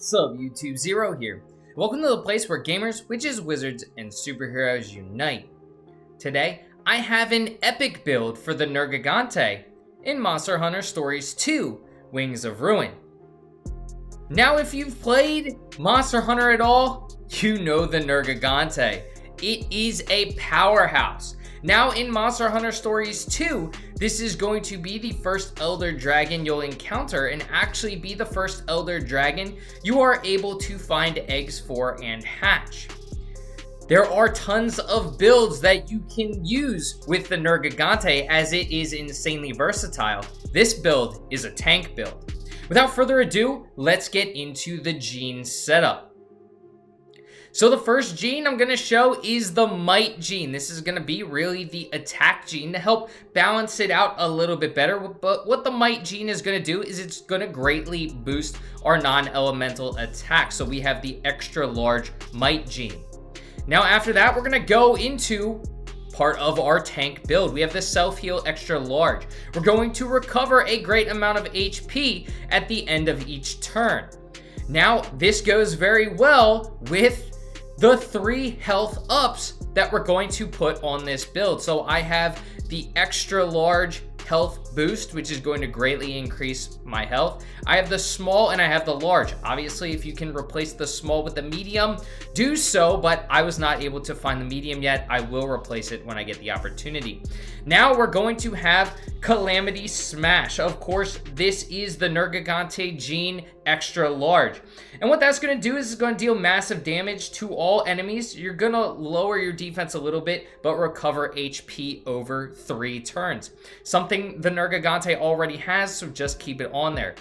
What's up, YouTube? Zero here. Welcome to the place where gamers, witches, wizards, and superheroes unite. Today, I have an epic build for the Nergigante in Monster Hunter Stories 2, Wings of Ruin. Now, if you've played Monster Hunter at all, you know the Nergigante. It is a powerhouse. Now in Monster Hunter Stories 2, this is going to be the first Elder Dragon you'll encounter and actually be the first Elder Dragon you are able to find eggs for and hatch. There are tons of builds that you can use with the Nergigante as it is insanely versatile. This build is a tank build. Without further ado, let's get into the gene setup. So the first gene I'm going to show is the Might gene. This is going to be really the attack gene to help balance it out a little bit better. But what the Might gene is going to do is it's going to greatly boost our non-elemental attack. So we have the extra large Might gene. Now after that, we're going to go into part of our tank build. We have the self-heal extra large. We're going to recover a great amount of HP at the end of each turn. Now this goes very well with the 3 health ups that we're going to put on this build. So I have the extra large health boost, which is going to greatly increase my health. I have the small and I have the large. Obviously, if you can replace the small with the medium, do so, but I was not able to find the medium yet. I will replace it when I get the opportunity. Now we're going to have Calamity Smash. Of course, this is the Nergigante gene extra large. And what that's going to do is it's going to deal massive damage to all enemies. You're going to lower your defense a little bit, but recover HP over 3 turns. Something the Nergigante already has, so just keep it on there.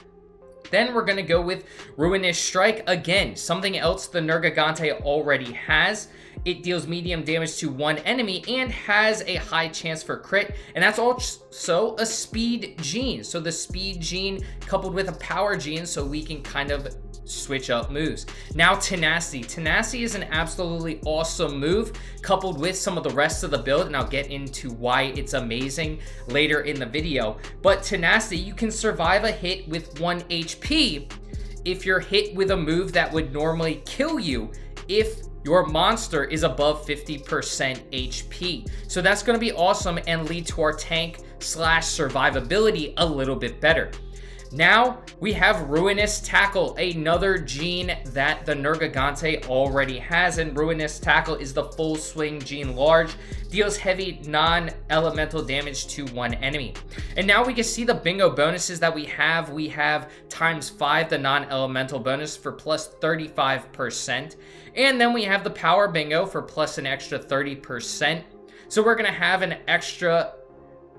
Then we're going to go with Ruinous Strike. Again, something else the Nergigante already has. It deals medium damage to 1 enemy and has a high chance for crit. And that's also a speed gene. So the speed gene coupled with a power gene, so we can kind of switch up moves. Now Tenacity. Tenacity is an absolutely awesome move coupled with some of the rest of the build, and I'll get into why it's amazing later in the video. But Tenacity, you can survive a hit with 1 HP if you're hit with a move that would normally kill you if your monster is above 50% HP. So that's going to be awesome and lead to our tank / survivability a little bit better. Now we have Ruinous Tackle, another gene that the Nergigante already has, and Ruinous Tackle is the full swing gene large, deals heavy non-elemental damage to 1 enemy. And now we can see the bingo bonuses that we have. We have ×5 the non-elemental bonus for plus 35%, and then we have the power bingo for plus an extra 30%. So we're gonna have an extra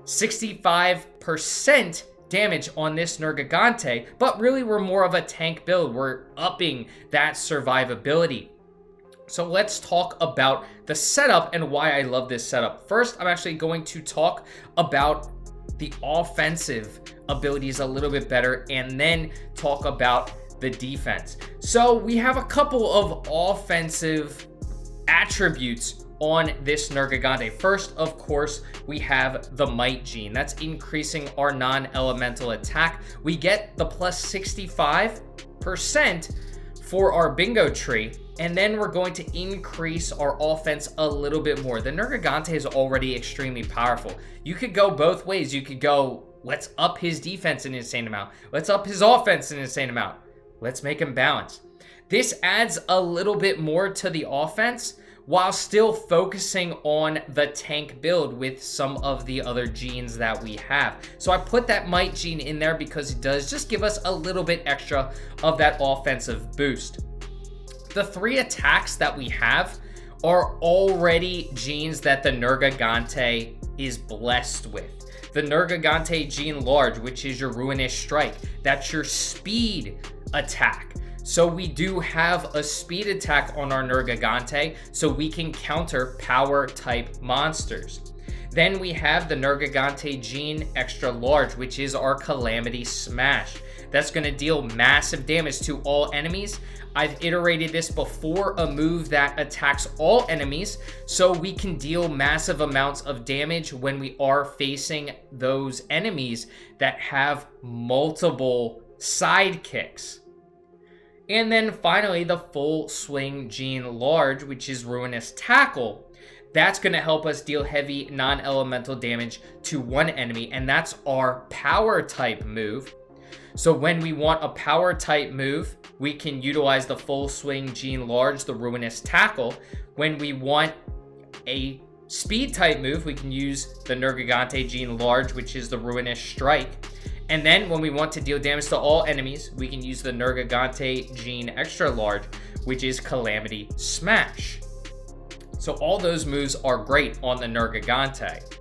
65% damage on this Nergigante, but really we're more of a tank build. We're upping that survivability. So let's talk about the setup and why I love this setup. First, I'm actually going to talk about the offensive abilities a little bit better and then talk about the defense. So we have a couple of offensive attributes on this Nergigante. First, of course, we have the Might gene. That's increasing our non-elemental attack. We get the plus 65% for our bingo tree, and then we're going to increase our offense a little bit more. The Nergigante is already extremely powerful. You could go both ways. You could go, let's up his defense an insane amount. Let's up his offense an insane amount. Let's make him balance. This adds a little bit more to the offense while still focusing on the tank build with some of the other genes that we have. So I put that Might gene in there because it does just give us a little bit extra of that offensive boost. The 3 attacks that we have are already genes that the Nergigante is blessed with. The Nergigante gene large, which is your Ruinous Strike, that's your speed attack. So we do have a speed attack on our Nergigante, so we can counter power type monsters. Then we have the Nergigante gene extra large, which is our Calamity Smash. That's going to deal massive damage to all enemies. I've iterated this before, a move that attacks all enemies, so we can deal massive amounts of damage when we are facing those enemies that have multiple sidekicks. And then finally, the full swing gene large, which is Ruinous Tackle. That's going to help us deal heavy non-elemental damage to one enemy, and that's our power type move. So when we want a power type move, we can utilize the full swing gene large, the Ruinous Tackle. When we want a speed type move, we can use the Nergigante gene large, which is the Ruinous Strike. And then when we want to deal damage to all enemies, we can use the Nergigante gene extra large, which is Calamity Smash. So all those moves are great on the Nergigante.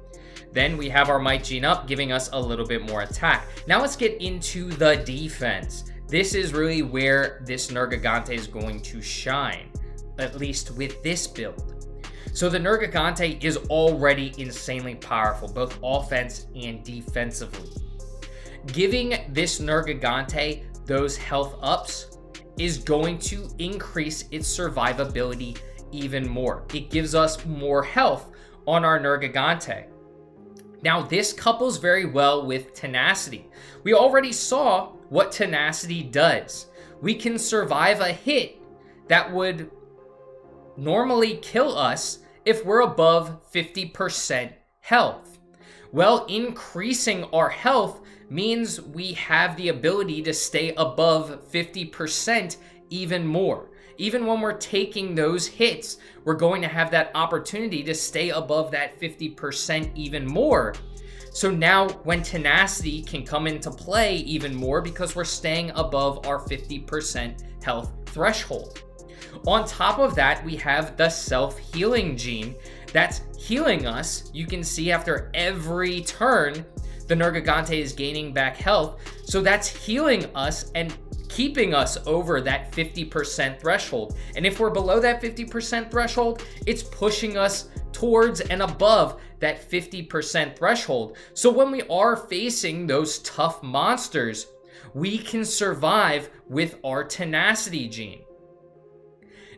Then we have our Might Gene up, giving us a little bit more attack. Now let's get into the defense. This is really where this Nergigante is going to shine, at least with this build. So the Nergigante is already insanely powerful, both offense and defensively. Giving this Nergigante those health ups is going to increase its survivability even more. It gives us more health on our Nergigante. Now this couples very well with Tenacity. We already saw what Tenacity does. We can survive a hit that would normally kill us if we're above 50% health. Well, increasing our health means we have the ability to stay above 50% even more. Even when we're taking those hits, we're going to have that opportunity to stay above that 50% even more. So now when Tenacity can come into play even more because we're staying above our 50% health threshold. On top of that, we have the self-healing gene that's healing us. You can see after every turn, the Nergigante is gaining back health. So that's healing us and keeping us over that 50% threshold. And if we're below that 50% threshold, it's pushing us towards and above that 50% threshold. So when we are facing those tough monsters, we can survive with our Tenacity gene.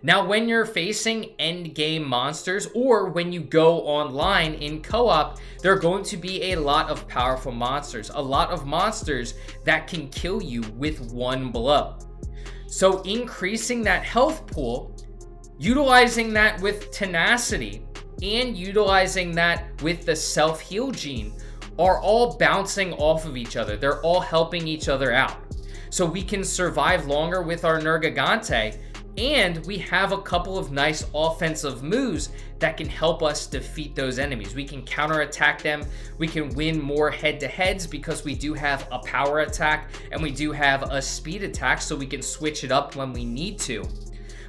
Now, when you're facing end game monsters or when you go online in co-op, there are going to be a lot of powerful monsters, a lot of monsters that can kill you with one blow. So increasing that health pool, utilizing that with Tenacity, and utilizing that with the self-heal gene are all bouncing off of each other. They're all helping each other out. So we can survive longer with our Nergigante, and we have a couple of nice offensive moves that can help us defeat those enemies. We can counterattack them. We can win more head-to-heads because we do have a power attack and we do have a speed attack, so we can switch it up when we need to.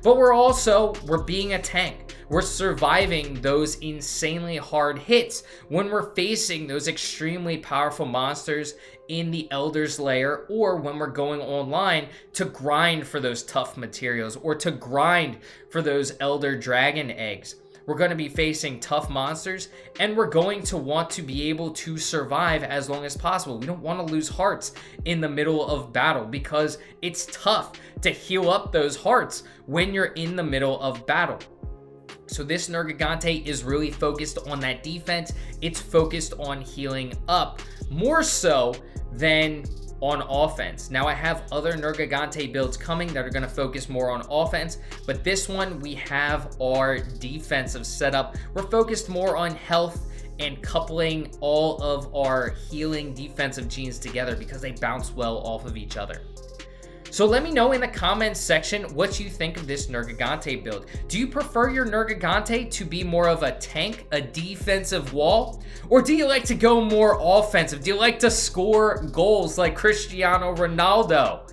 But we're being a tank. We're surviving those insanely hard hits when we're facing those extremely powerful monsters in the Elder's Lair, or when we're going online to grind for those tough materials or to grind for those Elder Dragon eggs. We're going to be facing tough monsters, and we're going to want to be able to survive as long as possible. We don't want to lose hearts in the middle of battle because it's tough to heal up those hearts when you're in the middle of battle. So this Nergigante is really focused on that defense. It's focused on healing up more so than on offense. Now I have other Nergigante builds coming that are going to focus more on offense, but this one we have our defensive setup. We're focused more on health and coupling all of our healing defensive genes together because they bounce well off of each other. So let me know in the comments section what you think of this Nergigante build. Do you prefer your Nergigante to be more of a tank, a defensive wall? Or do you like to go more offensive? Do you like to score goals like Cristiano Ronaldo?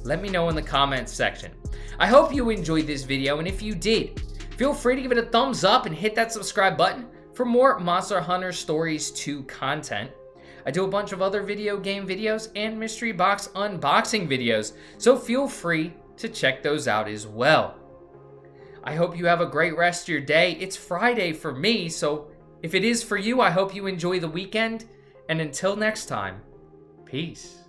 Let me know in the comments section. I hope you enjoyed this video, and if you did, feel free to give it a thumbs up and hit that subscribe button for more Monster Hunter Stories 2 content. I do a bunch of other video game videos and mystery box unboxing videos, so feel free to check those out as well. I hope you have a great rest of your day. It's Friday for me, so if it is for you, I hope you enjoy the weekend, and until next time, peace.